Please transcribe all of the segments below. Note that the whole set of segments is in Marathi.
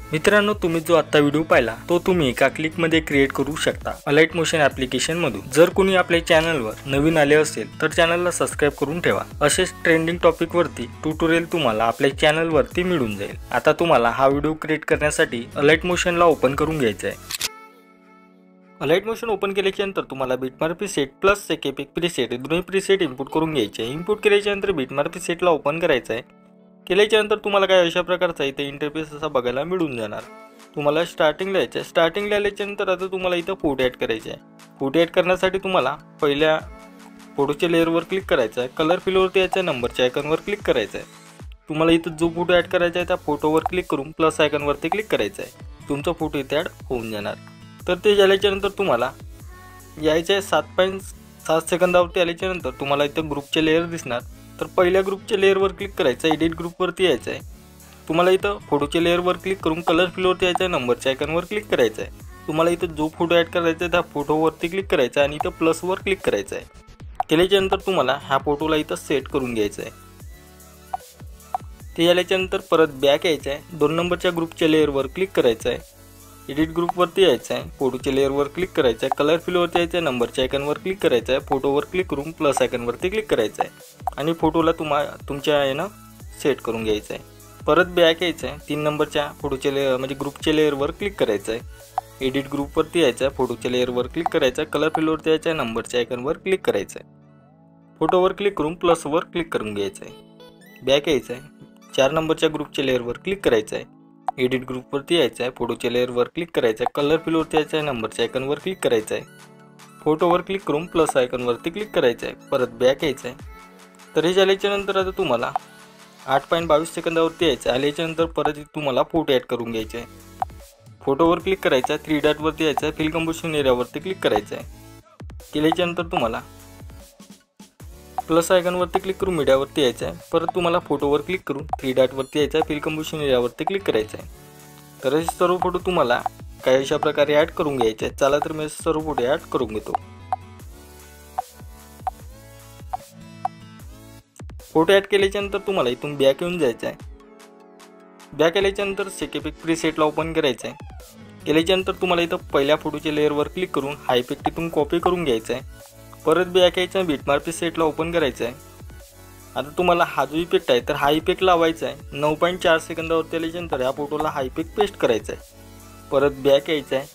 मित्रांनो, तुम्ही जो आता व्हिडिओ पाहिला तो तुम्ही एका क्लिक मध्ये क्रिएट करू शकता अलाइट मोशन ॲप्लिकेशन मधून। जर कोणी आपल्या चॅनलवर नवीन आले असेल तर चॅनलला सबस्क्राइब करून ठेवा। असेच ट्रेंडिंग टॉपिक वरती ट्युटोरियल तुम्हाला आपल्या चॅनल वरती मिळून जाईल। आता तुम्हाला हा व्हिडिओ क्रिएट करण्यासाठी अलाइट मोशनला ओपन करून घ्यायचा आहे। अलाइट मोशन ओपन केल्यानंतर तुम्हाला बिटमॅप प्रीसेट प्लस सेकेपिक प्रीसेट दोन्ही प्रीसेट इनपुट करून घ्यायचे आहे। इनपुट केल्यानंतर बिटमॅप प्रीसेटला ओपन करायचं आहे। केल्यानंतर तुम्हाला काय अशा प्रकारचा इथे इंटरफेस असा बघायला मिळून जाणार। तुम्हाला स्टार्टिंगला यायचं आहे। स्टार्टिंगला आल्यानंतर आता तुम्हाला इथं फोटो ॲड करायचे आहे। फोटो ॲड करण्यासाठी तुम्हाला पहिल्या फोटोच्या लेअरवर क्लिक करायचं आहे। कलर फिलवरती यायचं आहे, नंबरच्या आयकॉनवर क्लिक करायचं आहे। तुम्हाला इथं जो फोटो ॲड करायचा आहे त्या फोटोवर क्लिक करून प्लस आयकॉनवरती क्लिक करायचं आहे। तुमचा फोटो इथे ॲड होऊन जाणार। तर ते झाल्यानंतर तुम्हाला यायचं आहे 7.7 सेकंदावरती आल्यानंतर तुम्हाला इथं ग्रुपचे लेअर दिसणार। तर पहिल्या ग्रुपच्या लेअरवर क्लिक करायचं, एडिट ग्रुपवरती यायचं आहे। तुम्हाला इथं फोटोच्या लेअरवर क्लिक करून कलर फिलवरती यायचं आहे, नंबरच्या आयकॉनवर क्लिक करायचं आहे। तुम्हाला इथं जो फोटो ॲड करायचा आहे त्या फोटोवरती क्लिक करायचं आहे आणि इथं प्लसवर क्लिक करायचं आहे। केल्यानंतर तुम्हाला ह्या फोटोला इथं सेट करून घ्यायचं आहे। ते झाल्यानंतर परत बॅक यायचं आहे। 2 नंबरच्या ग्रुपच्या लेअरवर क्लिक करायचं आहे, एडिट ग्रुपवरती यायचं आहे, फोटोच्या लेअरवर क्लिक करायचं आहे, कलर फिलवरती यायचं आहे, नंबरच्या आयकॉनवर क्लिक करायचं आहे, फोटोवर क्लिक करून प्लस आयकॉनवरती क्लिक करायचं आहे आणि फोटोला तुमच्या यानं सेट करून घ्यायचं आहे। परत बॅक यायचं आहे। 3 नंबरच्या फोटोच्या लेअर म्हणजे ग्रुपच्या लेअरवर क्लिक करायचं आहे, एडिट ग्रुपवरती यायचं आहे, फोटोच्या लेअरवर क्लिक करायचं आहे, कलर फिलवरती यायचं आहे, नंबरच्या आयकॉनवर क्लिक करायचं आहे, फोटोवर क्लिक करून प्लसवर क्लिक करून घ्यायचं आहे। बॅक यायचं आहे। 4 नंबरच्या ग्रुपच्या लेअरवर क्लिक करायचं आहे, एडिट ग्रुपवरती यायचं आहे, फोटोच्या लेअरवर क्लिक करायचं आहे, कलर फिलवरती यायचं आहे, नंबरच्या आयकॉनवर क्लिक करायचं आहे, फोटोवर क्लिक करून प्लस आयकॉनवरती क्लिक करायचं आहे, परत बॅक यायचं आहे। तर हे झाल्यानंतर आता तुम्हाला 8.22 सेकंदावरती यायचं आहे। आल्यानंतर परत तुम्हाला फोटो ॲड करून घ्यायचे आहे। फोटोवर क्लिक करायचं आहे, 3 डॉटवरती यायचं आहे, फिल कंपोजिशन एरियावरती क्लिक करायचं आहे। केल्यानंतर तुम्हाला प्लस आयकॉनवरती क्लिक करून मीडियावरती यायचं आहे। परत तुम्हाला फोटोवर क्लिक करून 3 डॉटवरती यायचं आहे, फिल कंपोजिशन एरियावरती क्लिक करायचं आहे। तर हे सर्व फोटो तुम्हाला काही अशा प्रकारे ॲड करून घ्यायचे आहेत। चला तर मी सर्व फोटो ॲड करून घेतो। फोटो ॲड केल्यानंतर तुम्हाला इथून बॅक येऊन जायचं आहे। बॅक आल्यानंतर सेकेपिक प्रीसेटला ओपन करायचं आहे। केल्यानंतर तुम्हाला इथं पहिल्या फोटोच्या लेअरवर क्लिक करून हा इफेक्ट इथून कॉपी करून घ्यायचा आहे। परत बॅक यायचं आहे, बिटमॅप प्रीसेटला ओपन करायचं आहे। आता तुम्हाला हा जो इफेक्ट आहे तर हा इफेक्ट लावायचा आहे। 9.4 सेकंदावरती आल्यानंतर या फोटोला हा इफेक्ट पेस्ट करायचा आहे। परत बॅक यायचं आहे,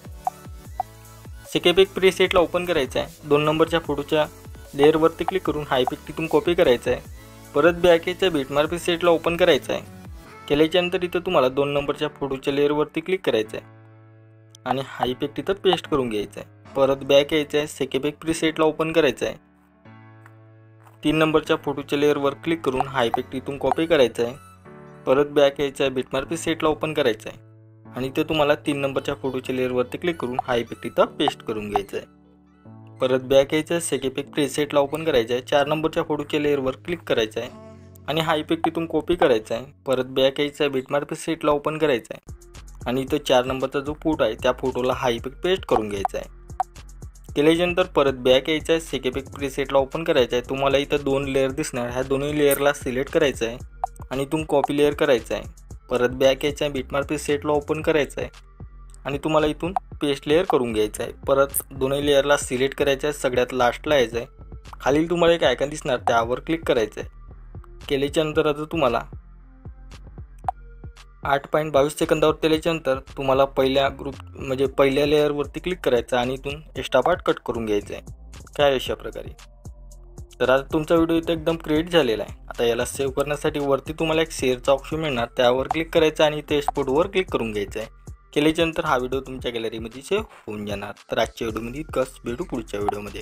सेकेपिक प्रीसेटला ओपन करायचं आहे। 2 नंबरच्या फोटोच्या लेअरवरती क्लिक करून हा इफेक्ट इथून कॉपी करायचा आहे। परत बॅक यायचं आहे, बिटमॅप प्रीसेटला ओपन करायचं आहे। केल्यानंतर इथं तुम्हाला 2 नंबरच्या फोटोच्या लेअरवरती क्लिक करायचं आहे आणि हा इफेक्ट इथं पेस्ट करून घ्यायचा आहे। परत बॅक यायचं आहे, सेकेपिक प्रीसेटला ओपन करायचं आहे। 3 नंबरच्या फोटोच्या लेअरवर क्लिक करून हा इफेक्ट इथून कॉपी करायचा आहे। परत बॅक यायचं आहे, बिटमॅप प्रीसेटला ओपन करायचं आहे आणि ते तुम्हाला 3 नंबरच्या फोटोच्या लेअरवरती क्लिक करून हा इफेक्ट इथं पेस्ट करून घ्यायचा आहे। परत बॅक यायचं आहे, सेकेपिक प्रीसेटला ओपन करायचं आहे। 4 नंबरच्या फोटोच्या लेअरवर क्लिक करायचं आहे आणि हा इफेक्ट इथून कॉपी करायचा आहे। परत बॅक यायचं आहे, बिटमॅप प्रीसेटला ओपन करायचं आहे आणि इथं 4 नंबरचा जो फोटो आहे त्या फोटोला हा इफेक्ट पेस्ट करून घ्यायचा आहे। केल्यानंतर परत बॅक यायचं आहे, सेकेपिक प्रीसेटला ओपन करायचं आहे। तुम्हाला इथं 2 लेअर दिसणार, ह्या दोन्ही लेअरला सिलेक्ट करायचं आहे आणि इथून कॉपी लेअर करायचं आहे। परत बॅक यायचं आहे, बिटमॅप प्रीसेटला ओपन करायचं आहे आणि तुम्हाला इथून पेस्ट लेअर करून घ्यायचं आहे। परत दोन्ही लेअरला सिलेक्ट करायचं आहे, सगळ्यात लास्टला यायचं आहे। खालील तुम्हाला एक आयकॉन दिसणार त्यावर क्लिक करायचं आहे। केल्यानंतर आता तुम्हाला 8.22 सेकंदावरती आल्यानंतर तुम्हाला पहिल्या पहिल्या लेअरवरती क्लिक करायचं आणि इथून एक्स्ट्रा पार्ट कट करून घ्यायचं आहे काय अशा प्रकारे। तर आता तुमचा व्हिडिओ इथं एकदम क्रिएट झालेला आहे। आता याला सेव्ह करण्यासाठी वरती तुम्हाला एक शेअरचा ऑप्शन मिळणार, त्यावर क्लिक करायचं आणि ते एक्सपोर्टवर क्लिक करून घ्यायचं आहे। केल्यानंतर हा व्हिडिओ तुमच्या गॅलरीमध्ये सेव्ह होऊन जाणार। तर आजच्या व्हिडिओमध्ये इतकंच, भेटू पुढच्या व्हिडिओमध्ये।